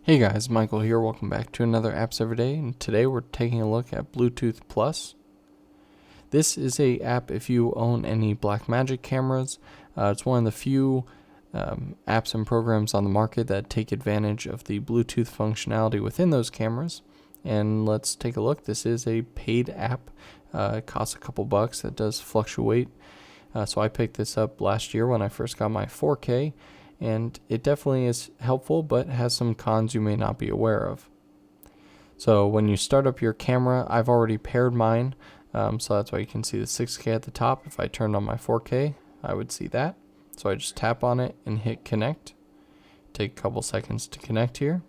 Hey guys, Michael here. Welcome back to another Apps Every Day, and today we're taking a look at 𝗚𝗚𝗨𝗙𝗙. This is a app if you own any Blackmagic cameras. It's one of the few apps and programs on the market that take advantage of the Bluetooth functionality within those cameras. And let's take a look. This is a paid app. It costs a couple bucks. That does fluctuate. So I picked this up last year when I first got my 4K. And it definitely is helpful, but has some cons you may not be aware of. So when you start up your camera, I've already paired mine, so that's why you can see the 6K at the top. If I turned on my 4K, I would see that. So I just tap on it and hit connect. Take a couple seconds to connect here.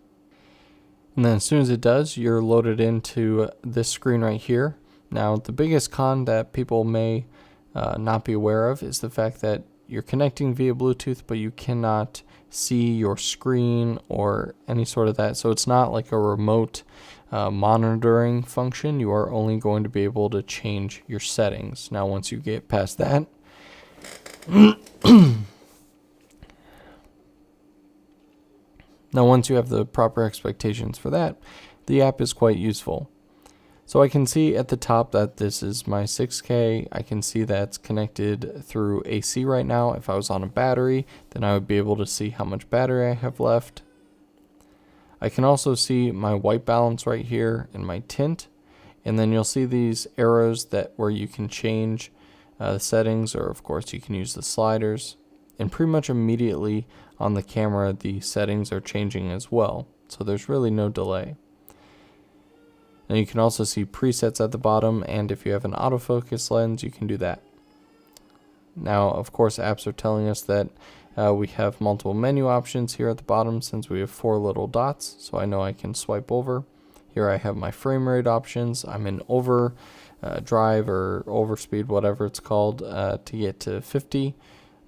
And then as soon as it does, you're loaded into this screen right here. Now, the biggest con that people may not be aware of is the fact that you're connecting via Bluetooth, but you cannot see your screen or any sort of that. So it's not like a remote monitoring function. You are only going to be able to change your settings. Now, once you get past that, once you have the proper expectations for that, the app is quite useful. So I can see at the top that this is my 6K. I can see that's connected through AC right now. If I was on a battery, then I would be able to see how much battery I have left. I can also see my white balance right here and my tint. And then you'll see these arrows where you can change the settings, or of course you can use the sliders. And pretty much immediately on the camera, the settings are changing as well. So there's really no delay. Now you can also see presets at the bottom, and if you have an autofocus lens, you can do that. Now, of course, apps are telling us that we have multiple menu options here at the bottom since we have 4 little dots, so I know I can swipe over. Here I have my frame rate options. I'm in overdrive or overspeed, whatever it's called, to get to 50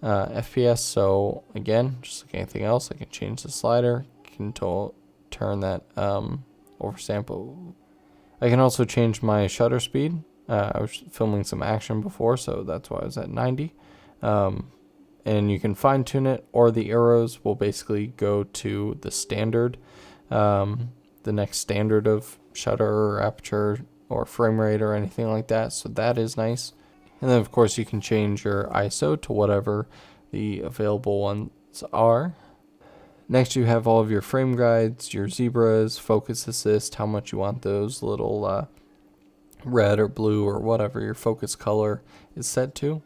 FPS. So again, just like anything else, I can change the slider, can turn that oversample. I can also change my shutter speed. I was filming some action before, so that's why I was at 90. And you can fine tune it, or the arrows will basically go to the standard, the next standard of shutter or aperture or frame rate or anything like that. So that is nice. And then of course you can change your ISO to whatever the available ones are. Next, you have all of your frame guides, your zebras, focus assist, how much you want those little red or blue or whatever your focus color is set to. You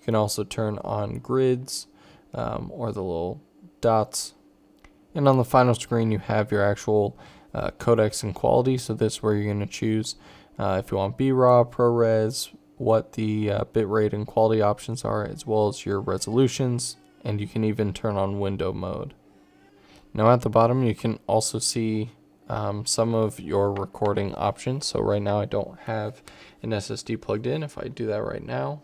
can also turn on grids or the little dots. And on the final screen, you have your actual codecs and quality. So this is where you're going to choose if you want BRAW, ProRes, what the bitrate and quality options are, as well as your resolutions. And you can even turn on window mode. Now at the bottom you can also see some of your recording options. So right now I don't have an SSD plugged in. If I do that right now,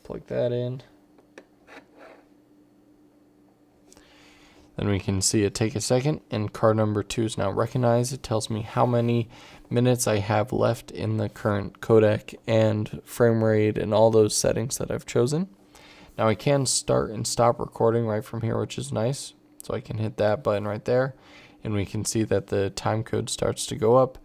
plug that in, then we can see it take a second, and card number 2 is now recognized. It tells me how many minutes I have left in the current codec and frame rate and all those settings that I've chosen. Now I can start and stop recording right from here, which is nice. So I can hit that button right there, and we can see that the time code starts to go up.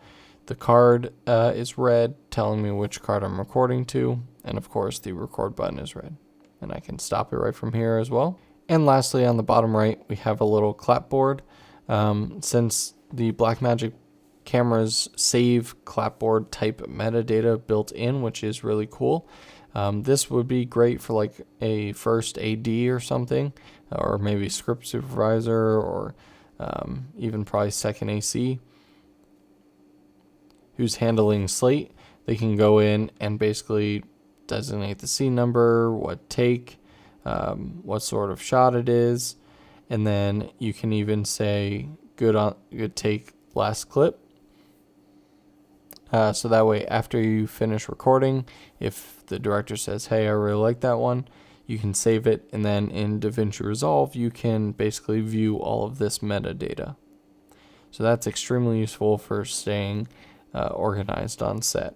The card is red, telling me which card I'm recording to, and of course the record button is red. And I can stop it right from here as well. And lastly, on the bottom right, we have a little clapboard. Since the Blackmagic cameras save clapboard type metadata built in, which is really cool. This would be great for like a first AD or something, or maybe script supervisor, or even probably second AC who's handling slate. They can go in and basically designate the scene number, what take, what sort of shot it is, and then you can even say good take, last clip. So that way, after you finish recording, if the director says, hey, I really like that one, you can save it, and then in DaVinci Resolve, you can basically view all of this metadata. So that's extremely useful for staying organized on set.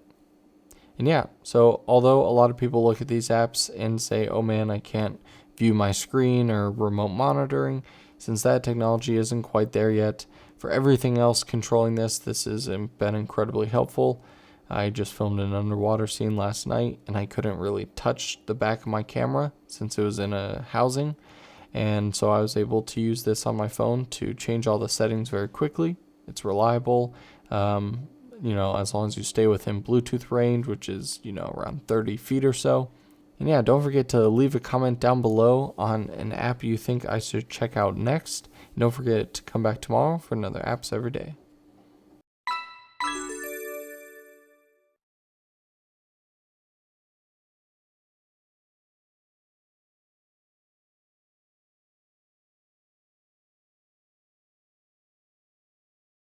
And yeah, so although a lot of people look at these apps and say, oh man, I can't view my screen or remote monitoring, since that technology isn't quite there yet, for everything else controlling this has been incredibly helpful. I just filmed an underwater scene last night, and I couldn't really touch the back of my camera since it was in a housing, and so I was able to use this on my phone to change all the settings very quickly. It's reliable, as long as you stay within Bluetooth range, which is, around 30 feet or so. And yeah, don't forget to leave a comment down below on an app you think I should check out next. And don't forget to come back tomorrow for another Apps Every Day.